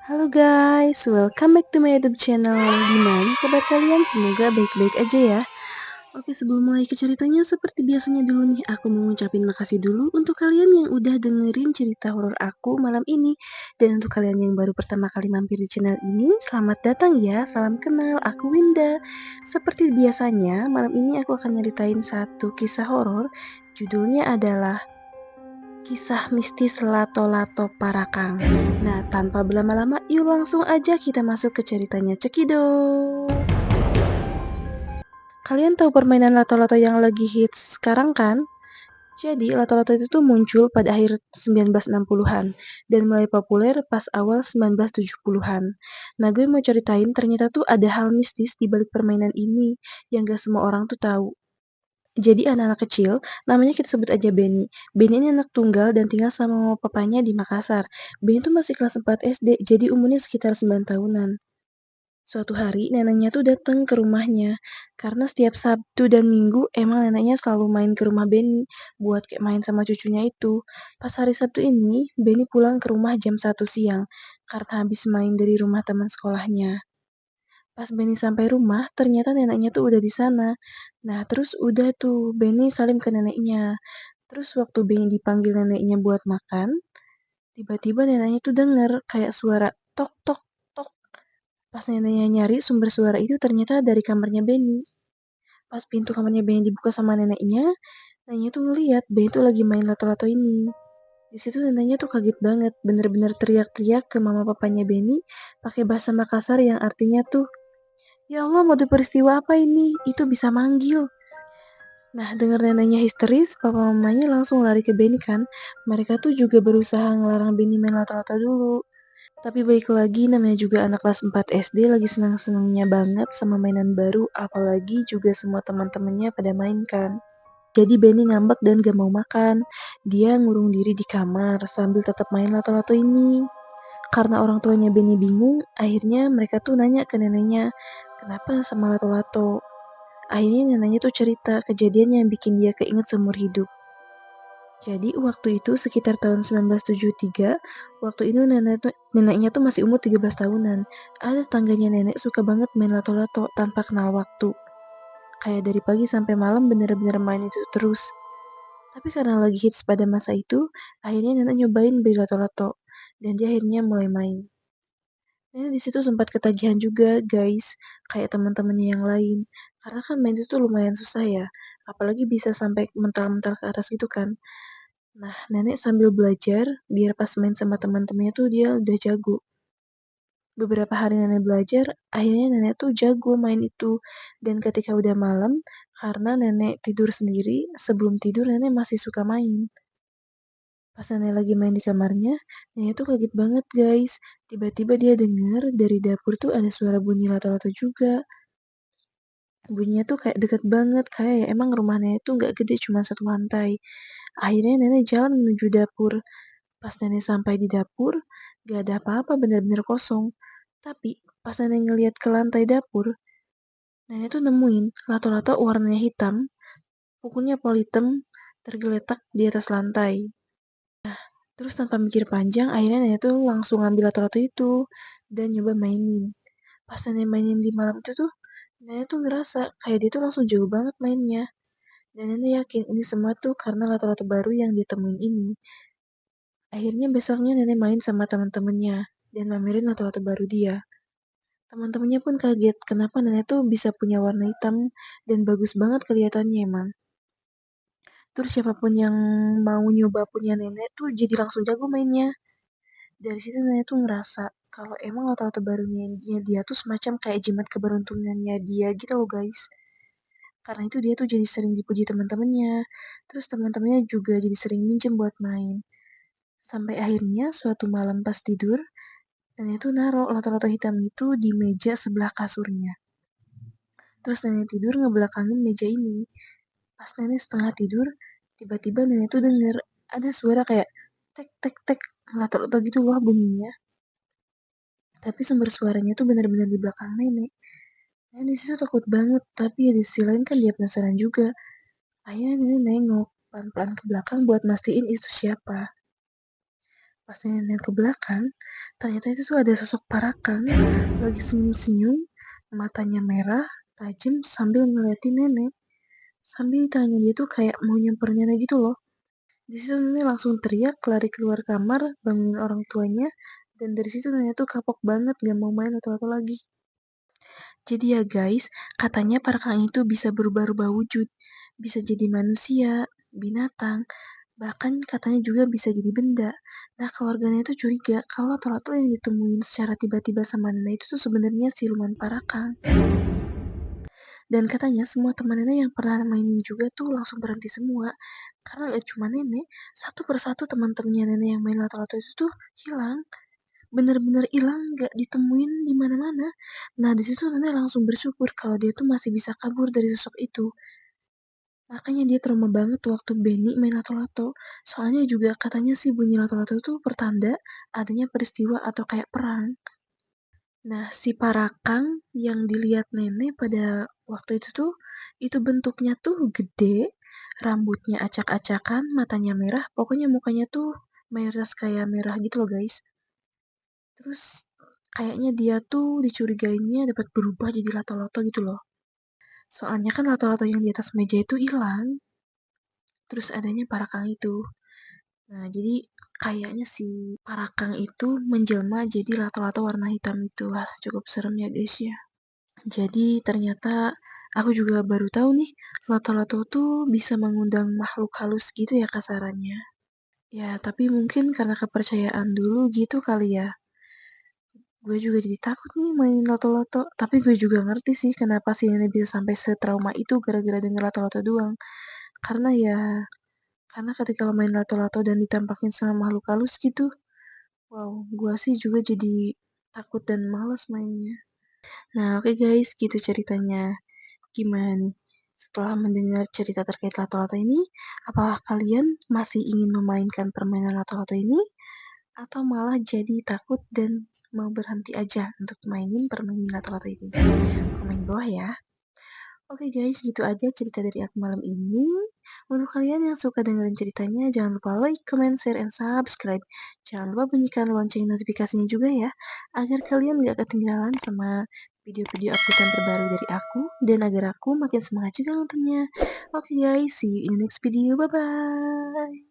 Halo guys, welcome back to my YouTube channel. Gimana kabar kalian? Semoga baik-baik aja ya. Oke, sebelum mulai ke ceritanya, seperti biasanya dulu nih, aku mau ngucapin makasih dulu untuk kalian yang udah dengerin cerita horor aku malam ini. Dan untuk kalian yang baru pertama kali mampir di channel ini, selamat datang ya, salam kenal, aku Winda. Seperti biasanya, malam ini aku akan nyeritain satu kisah horor. Judulnya adalah Kisah Mistis Lato-Lato Parakang. Nah, tanpa berlama-lama, yuk langsung aja kita masuk ke ceritanya. Cekidot! Kalian tahu permainan lato-lato yang lagi hits sekarang kan? Jadi, lato-lato itu tuh muncul pada akhir 1960-an dan mulai populer pas awal 1970-an. Nah, gue mau ceritain ternyata tuh ada hal mistis di balik permainan ini yang gak semua orang tuh tahu. Jadi anak-anak kecil, namanya kita sebut aja Benny. Benny ini anak tunggal dan tinggal sama mama papanya di Makassar. Benny tuh masih kelas 4 SD, jadi umurnya sekitar 9 tahunan. Suatu hari, neneknya tuh datang ke rumahnya. Karena setiap Sabtu dan Minggu, emang neneknya selalu main ke rumah Benny buat kayak main sama cucunya itu. Pas hari Sabtu ini, Benny pulang ke rumah jam 1 siang karena habis main dari rumah teman sekolahnya. Pas Benny sampai rumah, ternyata neneknya tuh udah di sana. Nah, terus udah tuh Benny salim ke neneknya. Terus waktu Benny dipanggil neneknya buat makan, tiba-tiba neneknya tuh denger kayak suara tok tok tok. Pas neneknya nyari sumber suara itu ternyata dari kamarnya Benny. Pas pintu kamarnya Benny dibuka sama neneknya tuh ngeliat Benny tuh lagi main lato-lato ini. Di situ neneknya tuh kaget banget, bener-bener teriak-teriak ke mama papanya Benny pakai bahasa Makassar yang artinya tuh, "Ya Allah, mode peristiwa apa ini? Itu bisa manggil." Nah, dengar neneknya histeris, papa mamanya langsung lari ke Benny kan. Mereka tuh juga berusaha ngelarang Benny main lato-lato dulu. Tapi baik lagi, namanya juga anak kelas 4 SD lagi senang-senangnya banget sama mainan baru, apalagi juga semua teman-temannya pada main kan. Jadi Benny ngambek dan gak mau makan. Dia ngurung diri di kamar sambil tetap main lato-lato ini. Karena orang tuanya Benny bingung, akhirnya mereka tuh nanya ke neneknya, kenapa sama lato-lato? Akhirnya neneknya tuh cerita kejadian yang bikin dia keinget seumur hidup. Jadi waktu itu sekitar tahun 1973, waktu itu neneknya tuh masih umur 13 tahunan. Ada tangganya nenek suka banget main lato-lato tanpa kenal waktu. Kayak dari pagi sampai malam bener-bener main itu terus. Tapi karena lagi hits pada masa itu, akhirnya nenek nyobain beli lato-lato. Dan dia akhirnya mulai main. Nenek di situ sempat ketagihan juga, guys, kayak teman-temannya yang lain. Karena kan main itu tuh lumayan susah ya, apalagi bisa sampai mental-mental ke atas gitu kan. Nah, nenek sambil belajar, biar pas main sama teman-temannya tuh dia udah jago. Beberapa hari nenek belajar, akhirnya nenek tuh jago main itu. Dan ketika udah malam, karena nenek tidur sendiri, sebelum tidur nenek masih suka main. Pas nenek lagi main di kamarnya, nenek tuh kaget banget guys. Tiba-tiba dia dengar dari dapur tuh ada suara bunyi lato-lato juga. Bunyinya tuh kayak deket banget, kayak ya emang rumah nenek tuh nggak gede, cuma satu lantai. Akhirnya nenek jalan menuju dapur. Pas nenek sampai di dapur, gak ada apa-apa, bener-bener kosong. Tapi pas nenek ngeliat ke lantai dapur, nenek tuh nemuin lato-lato warnanya hitam, pukunya pol hitam, tergeletak di atas lantai. Terus tanpa mikir panjang, akhirnya nenek tuh langsung ngambil lato-lato itu dan nyoba mainin. Pas nenek mainin di malam itu tuh, nenek tuh ngerasa kayak dia tuh langsung jauh banget mainnya. Dan nenek yakin ini semua tuh karena lato-lato baru yang ditemuin ini. Akhirnya besoknya nenek main sama teman-temannya dan mamerin lato-lato baru dia. Teman-temannya pun kaget kenapa nenek tuh bisa punya warna hitam dan bagus banget kelihatannya emang. Terus siapapun yang mau nyoba punya nenek tuh jadi langsung jago mainnya. Dari situ nenek tuh ngerasa kalau emang lato-lato barunya dia tuh semacam kayak jimat keberuntungannya dia gitu loh guys. Karena itu dia tuh jadi sering dipuji teman-temannya. Terus teman-temannya juga jadi sering minjem buat main. Sampai akhirnya suatu malam pas tidur, nenek tuh naruh lato-lato hitam itu di meja sebelah kasurnya. Terus nenek tidur ngebelakangin meja ini. Pas nenek setengah tidur, tiba-tiba nenek tuh denger ada suara kayak tek tek tek lato-lato gitu loh bunyinya. Tapi sumber suaranya tuh benar-benar di belakang nenek. Nenek di situ takut banget, tapi ya di sisi lain kan dia penasaran juga. Akhirnya nenek nengok pelan-pelan ke belakang buat mastiin itu siapa. Pas nenek ke belakang, ternyata itu tuh ada sosok Parakang lagi senyum-senyum, matanya merah, tajam sambil ngeliatin nenek. Sambil tanya dia tuh kayak mau nyamper nenek gitu loh. Di situ nenek langsung teriak, lari keluar kamar, bangunin orang tuanya, dan dari situ nenek tuh kapok banget gak mau main atau lagi. Jadi ya guys, katanya Parakang itu bisa berubah-ubah wujud, bisa jadi manusia, binatang, bahkan katanya juga bisa jadi benda. Nah, keluarganya itu curiga kalau lato-lato yang ditemuin secara tiba-tiba sama nenek itu tuh sebenarnya siluman Parakang. Dan katanya semua teman nenek yang pernah mainin juga tuh langsung berhenti semua. Karena gak cuma nenek, satu persatu teman-temannya nenek yang main lato-lato itu tuh hilang. Bener-bener hilang, gak ditemuin di mana-mana. Nah, di situ nenek langsung bersyukur kalau dia tuh masih bisa kabur dari sosok itu. Makanya dia trauma banget waktu Benny main lato-lato. Soalnya juga katanya sih bunyi lato-lato itu pertanda adanya peristiwa atau kayak perang. Nah, si Parakang yang dilihat nenek pada waktu itu tuh, itu bentuknya tuh gede, rambutnya acak-acakan, matanya merah, pokoknya mukanya tuh mayoritas kayak merah gitu loh guys. Terus kayaknya dia tuh dicurigainnya dapat berubah jadi lato-lato gitu loh. Soalnya kan lato-lato yang di atas meja itu hilang. Terus adanya Parakang itu. Nah, jadi kayaknya si Parakang itu menjelma jadi lato-lato warna hitam itu. Wah, cukup serem ya guys ya. Jadi ternyata aku juga baru tahu nih, lato-lato tuh bisa mengundang makhluk halus gitu ya kasarannya. Ya, tapi mungkin karena kepercayaan dulu gitu kali ya. Gue juga jadi takut nih main lato-lato. Tapi gue juga ngerti sih kenapa si nenek bisa sampai setrauma itu gara-gara denger lato-lato doang. Karena ya, karena ketika lo main lato-lato dan ditampakin sama makhluk halus gitu, wow, gue sih juga jadi takut dan males mainnya. Nah, oke guys, gitu ceritanya. Gimana nih? Setelah mendengar cerita terkait lato-lato ini, apakah kalian masih ingin memainkan permainan lato-lato ini? Atau malah jadi takut dan mau berhenti aja untuk mainin permainan lato-lato ini? Komen di bawah ya. Oke guys, gitu aja cerita dari aku malam ini. Untuk kalian yang suka dengerin ceritanya, jangan lupa like, comment, share, and subscribe. Jangan lupa bunyikan lonceng notifikasinya juga ya, agar kalian gak ketinggalan sama video-video updatean terbaru dari aku, dan agar aku makin semangat juga nontonnya. Oke guys, see you in the next video, bye-bye!